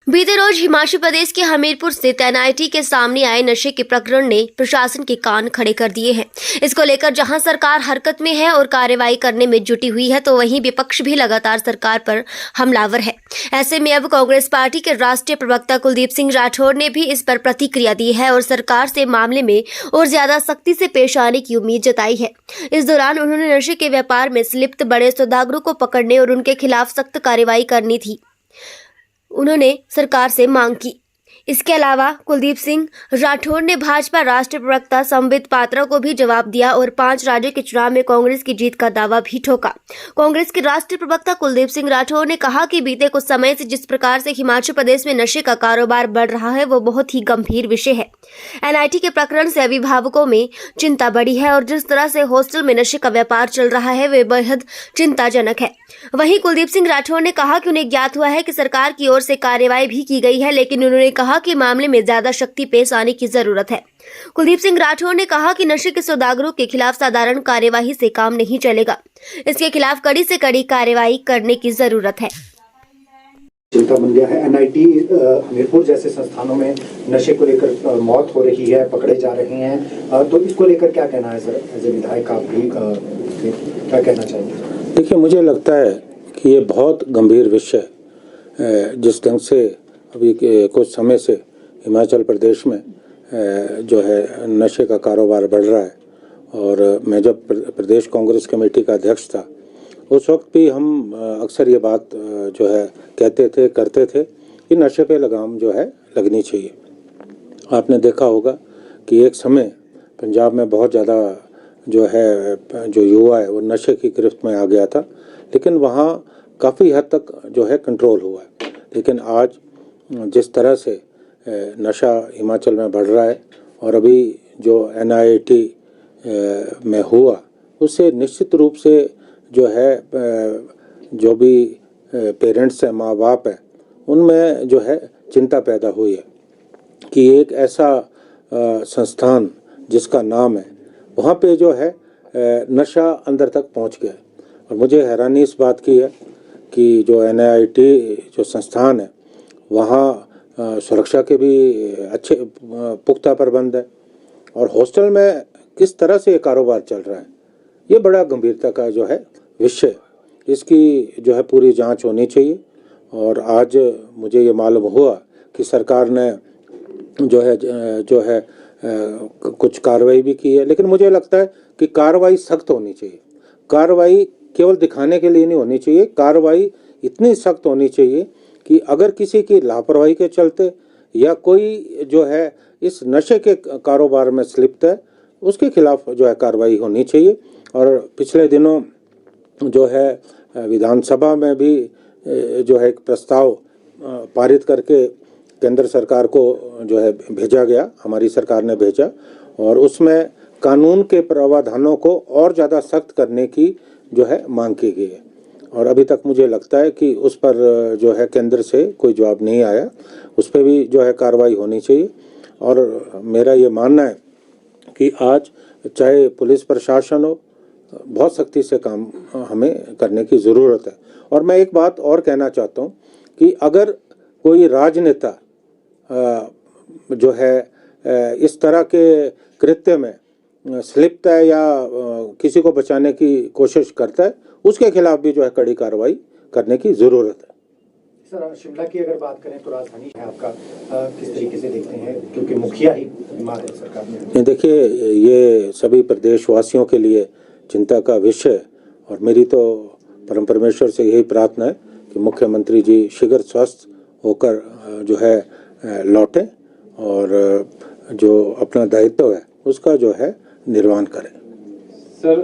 बीते रोज हिमाचल प्रदेश के हमीरपुर स्थित एनआईटी के सामने आए नशे के प्रकरण ने प्रशासन के कान खड़े कर दिए हैं। इसको लेकर जहां सरकार हरकत में है और कार्रवाई करने में जुटी हुई है, तो वहीं विपक्ष भी लगातार सरकार पर हमलावर है। ऐसे में अब कांग्रेस पार्टी के राष्ट्रीय प्रवक्ता कुलदीप सिंह राठौर ने भी इस पर प्रतिक्रिया दी है और सरकार से मामले में और ज्यादा सख्ती से पेश आने की उम्मीद जताई है। इस दौरान उन्होंने नशे के व्यापार में लिप्त बड़े सौदागरों को पकड़ने और उनके खिलाफ सख्त कार्रवाई करनी थी, उन्होंने सरकार से मांग की। इसके अलावा कुलदीप सिंह राठौर ने भाजपा राष्ट्रीय प्रवक्ता संबित पात्रा को भी जवाब दिया और 5 राज्यों के चुनाव में कांग्रेस की जीत का दावा भी ठोका। कांग्रेस के राष्ट्रीय प्रवक्ता कुलदीप सिंह राठौर ने कहा कि बीते कुछ समय से जिस प्रकार से हिमाचल प्रदेश में नशे का कारोबार बढ़ रहा है, वो बहुत ही गंभीर विषय है। एनआईटी के प्रकरण से अभिभावकों में चिंता बढ़ी है और जिस तरह से हॉस्टल में नशे का व्यापार चल रहा है, वे बेहद चिंताजनक है। वहीं कुलदीप सिंह राठौर ने कहा कि उन्हें ज्ञात हुआ है कि सरकार की ओर से कार्रवाई भी की गई है, लेकिन उन्होंने कहा कि मामले में ज्यादा शक्ति पेश आने की जरूरत है। कुलदीप सिंह राठौर ने कहा कि नशे के सौदागरों के खिलाफ साधारण कार्यवाही से काम नहीं चलेगा, इसके खिलाफ कड़ी से कड़ी कार्रवाई करने की जरूरत है। चिंता बन गया है। एनआईटी हमीरपुर जैसे संस्थानों में नशे को लेकर मौत हो रही है, पकड़े जा रहे हैं, तो इसको लेकर क्या कहना है सर? एज ए विधायक आप भी क्या कहना चाहेंगे? देखिए, मुझे लगता है कि ये बहुत गंभीर विषय है। जिस ढंग से अभी कुछ समय से हिमाचल प्रदेश में जो है नशे का कारोबार बढ़ रहा है, और मैं जब प्रदेश कांग्रेस कमेटी का अध्यक्ष था, उस वक्त भी हम अक्सर ये बात जो है कहते थे, करते थे कि नशे पे लगाम जो है लगनी चाहिए। आपने देखा होगा कि एक समय पंजाब में बहुत ज़्यादा जो युवा है वो नशे की गिरफ्त में आ गया था, लेकिन वहाँ काफ़ी हद तक जो है कंट्रोल हुआ है। लेकिन आज जिस तरह से नशा हिमाचल में बढ़ रहा है, और अभी जो एनआईटी में हुआ, उससे निश्चित रूप से जो है जो भी पेरेंट्स हैं, माँ बाप हैं, उनमें जो है चिंता पैदा हुई है कि एक ऐसा संस्थान जिसका नाम है, वहाँ पे जो है नशा अंदर तक पहुँच गया। और मुझे हैरानी इस बात की है कि जो एनआईटी जो संस्थान है, वहाँ सुरक्षा के भी अच्छे पुख्ता प्रबंध है, और हॉस्टल में किस तरह से ये कारोबार चल रहा है, ये बड़ा गंभीरता का जो है विषय। इसकी जो है पूरी जांच होनी चाहिए। और आज मुझे ये मालूम हुआ कि सरकार ने जो है कुछ कार्रवाई भी की है, लेकिन मुझे लगता है कि कार्रवाई सख्त होनी चाहिए। कार्रवाई केवल दिखाने के लिए नहीं होनी चाहिए, कार्रवाई इतनी सख्त होनी चाहिए कि अगर किसी की लापरवाही के चलते या कोई जो है इस नशे के कारोबार में लिप्त है, उसके खिलाफ जो है कार्रवाई होनी चाहिए। और पिछले दिनों जो है विधानसभा में भी जो है एक प्रस्ताव पारित करके केंद्र सरकार को जो है भेजा गया, हमारी सरकार ने भेजा, और उसमें कानून के प्रावधानों को और ज़्यादा सख्त करने की जो है मांग की गई है। और अभी तक मुझे लगता है कि उस पर जो है केंद्र से कोई जवाब नहीं आया, उस पर भी जो है कार्रवाई होनी चाहिए। और मेरा ये मानना है कि आज चाहे पुलिस प्रशासन हो, बहुत सख्ती से काम हमें करने की ज़रूरत है। और मैं एक बात और कहना चाहता हूँ कि अगर कोई राजनेता जो है इस तरह के कृत्य में लिप्त है या किसी को बचाने की कोशिश करता है, उसके खिलाफ भी जो है कड़ी कार्रवाई करने की ज़रूरत है। सर, शिमला की अगर बात करें तो राजधानी है आपका, किस तरीके से देखते हैं, क्योंकि मुखिया ही बीमार है सरकार में? देखिए, ये सभी प्रदेशवासियों के लिए चिंता का विषय, और मेरी तो परम परमेश्वर से यही प्रार्थना है कि मुख्यमंत्री जी शीघ्र स्वस्थ होकर जो है लौटें और जो अपना दायित्व है उसका जो है निर्वहन करें। सर,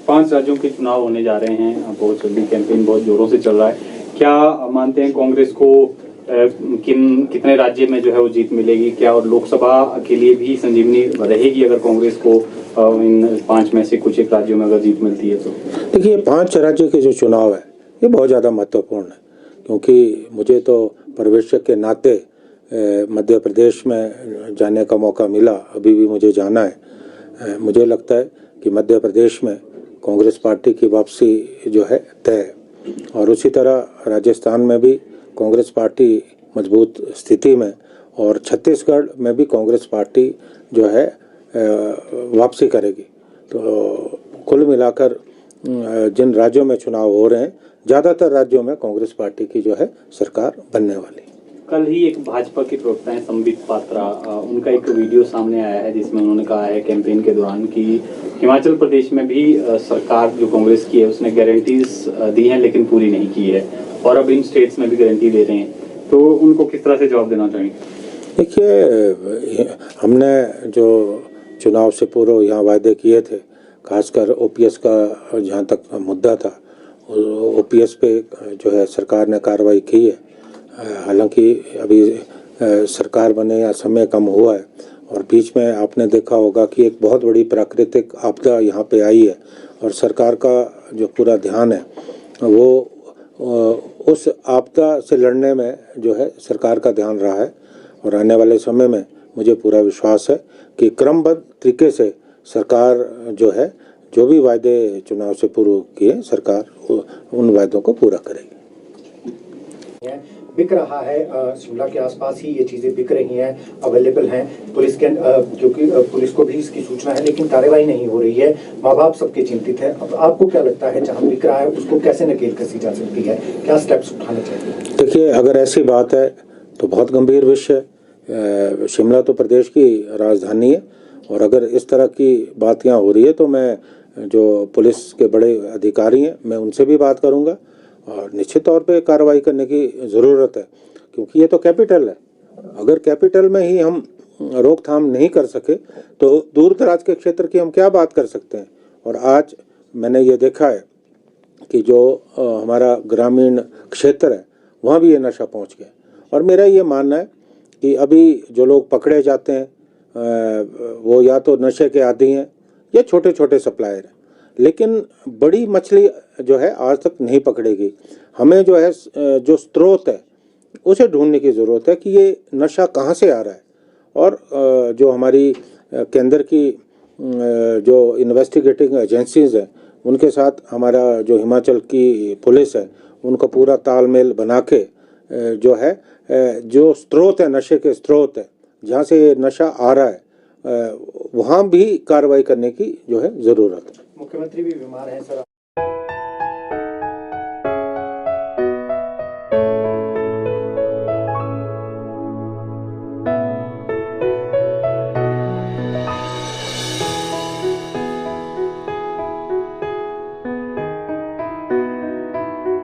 5 राज्यों के चुनाव होने जा रहे हैं, बहुत जल्दी कैंपेन बहुत जोरों से चल रहा है। क्या मानते हैं कांग्रेस को कितने राज्य में जो है वो जीत मिलेगी? क्या और लोकसभा के लिए भी संजीवनी रहेगी अगर कांग्रेस को इन 5 में से कुछ एक राज्यों में अगर जीत मिलती है तो? देखिए, 5 राज्य के जो चुनाव है ये बहुत ज़्यादा महत्वपूर्ण है, क्योंकि मुझे तो पर्यवेक्षक के नाते मध्य प्रदेश में जाने का मौका मिला, अभी भी मुझे जाना है। मुझे लगता है कि मध्य प्रदेश में कांग्रेस पार्टी की वापसी जो है तय है, और उसी तरह राजस्थान में भी कांग्रेस पार्टी मजबूत स्थिति में, और छत्तीसगढ़ में भी कांग्रेस पार्टी जो है वापसी करेगी। तो कुल मिलाकर जिन राज्यों में चुनाव हो रहे हैं, ज़्यादातर राज्यों में कांग्रेस पार्टी की जो है सरकार बनने वाली। कल ही एक भाजपा के प्रवक्ता हैं संबित पात्रा, उनका एक वीडियो सामने आया है जिसमें उन्होंने कहा है कैंपेन के दौरान कि हिमाचल प्रदेश में भी सरकार जो कांग्रेस की है उसने गारंटीज दी हैं लेकिन पूरी नहीं की है, और अब इन स्टेट्स में भी गारंटी दे रहे हैं, तो उनको किस तरह से जवाब देना चाहेंगे? देखिए, हमने जो चुनाव से पूर्व यहाँ वायदे किए थे, खासकर ओपीएस का जहाँ तक मुद्दा था, ओपीएस पे जो है सरकार ने कार्रवाई की है। हालांकि अभी सरकार बने या समय कम हुआ है, और बीच में आपने देखा होगा कि एक बहुत बड़ी प्राकृतिक आपदा यहाँ पे आई है, और सरकार का जो पूरा ध्यान है वो उस आपदा से लड़ने में जो है सरकार का ध्यान रहा है। और आने वाले समय में मुझे पूरा विश्वास है कि क्रमबद्ध तरीके से सरकार जो है, जो भी वायदे चुनाव से पूर्व किए, सरकार उन वायदों को पूरा करेगी। बिक रहा है, शिमला के आसपास ही ये चीजें बिक रही हैं, अवेलेबल हैं, पुलिस के क्योंकि पुलिस को भी इसकी सूचना है, लेकिन कार्रवाई नहीं हो रही है। माँ बाप सबके चिंतित हैं। अब आपको क्या लगता है, जहाँ बिक रहा है उसको कैसे नकेल कसी जा सकती है, क्या स्टेप्स उठाने चाहिए? देखिए, अगर ऐसी बात है तो बहुत गंभीर विषय। शिमला तो प्रदेश की राजधानी है, और अगर इस तरह की बात यहाँ हो रही है तो मैं जो पुलिस के बड़े अधिकारी हैं, मैं उनसे भी बात करूँगा, और निश्चित तौर पे कार्रवाई करने की ज़रूरत है, क्योंकि ये तो कैपिटल है। अगर कैपिटल में ही हम रोकथाम नहीं कर सके तो दूर दराज के क्षेत्र की हम क्या बात कर सकते हैं। और आज मैंने ये देखा है कि जो हमारा ग्रामीण क्षेत्र है वहाँ भी ये नशा पहुँच गया। और मेरा ये मानना है कि अभी जो लोग पकड़े जाते हैं वो या तो नशे के आदी हैं या छोटे छोटे सप्लायर हैं, लेकिन बड़ी मछली जो है आज तक नहीं पकड़ेगी। हमें जो है जो स्रोत है उसे ढूंढने की ज़रूरत है कि ये नशा कहाँ से आ रहा है। और जो हमारी केंद्र की जो इन्वेस्टिगेटिंग एजेंसीज हैं उनके साथ हमारा जो हिमाचल की पुलिस है उनका पूरा तालमेल बना के जो है जो स्रोत है, नशे के स्रोत है, जहाँ से ये नशा आ रहा है, वहाँ भी कार्रवाई करने की जो है ज़रूरत है। मुख्यमंत्री भी बीमार हैं सर।